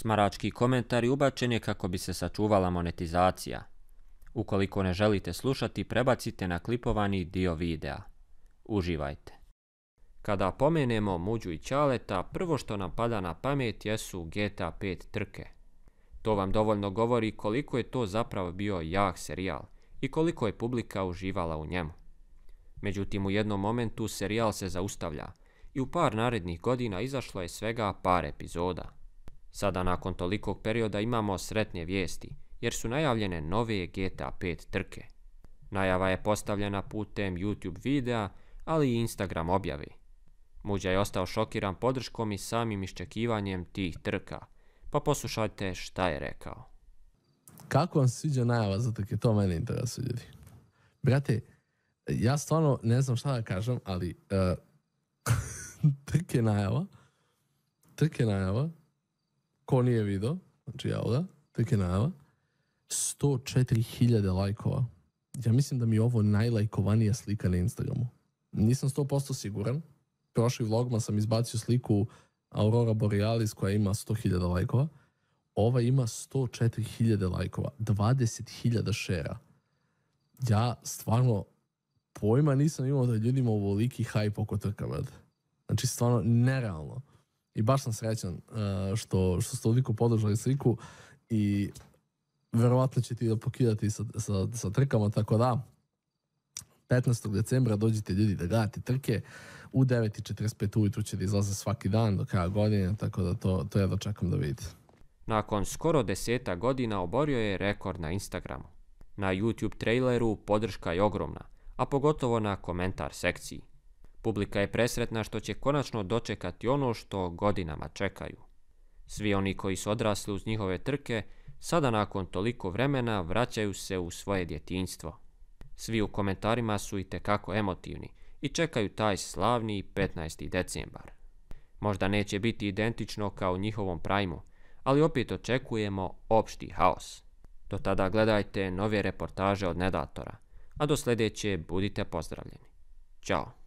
Smarački komentar ubačen je kako bi se sačuvala monetizacija. Ukoliko ne želite slušati, prebacite na klipovani dio videa. Uživajte. Kada pomenemo Muđu i Ćaleta, prvo što nam pada na pamet jesu GTA 5 trke. To vam dovoljno govori koliko je to zapravo bio jak serijal i koliko je publika uživala u njemu. Međutim, u jednom momentu serijal se zaustavlja i u par narednih godina izašlo je svega par epizoda. Sada nakon tolikog perioda imamo sretne vijesti, jer su najavljene nove GTA 5 trke. Najava je postavljena putem YouTube videa, ali i Instagram objave. Muđa je ostao šokiran podrškom i samim iščekivanjem tih trka, pa poslušajte šta je rekao. Kako vam se sviđa najava za trke? To mene interesuje, ljudi. Brate, ja stvarno ne znam šta da kažem, ali trke najava, ko nije video, znači evo ga, trke najava, 104.000 lajkova. Ja mislim da mi je ovo najlajkovanija slika na Instagramu. Nisam 100% siguran. Prošli vlogma sam izbacio sliku Aurora Borealis koja ima 100.000 lajkova. Ova ima 104.000 lajkova, 20.000 šera. Ja stvarno pojma nisam imao da ljudima ovoliki hype oko trka, brate. Znači stvarno nerealno. I baš sam srećan što ste toliko podržali sliku i verovatno će ti da pokidati sa trkama, tako da 15. decembra dođite ljudi da gledate trke. U 9:45 ujutru će da izlaze svaki dan do kraja godine, tako da to ja dočekam da vidite. Nakon skoro 10 godina oborio je rekord na Instagramu. Na YouTube traileru podrška je ogromna, a pogotovo na komentar sekciji. Publika je presretna što će konačno dočekati ono što godinama čekaju. Svi oni koji su odrasli uz njihove trke, sada nakon toliko vremena vraćaju se u svoje djetinjstvo. Svi u komentarima su itekako emotivni i čekaju taj slavni 15. decembar. Možda neće biti identično kao u njihovom prajmu, ali opet očekujemo opšti haos. Do tada gledajte nove reportaže od Nedatora, a do sljedeće budite pozdravljeni. Ćao!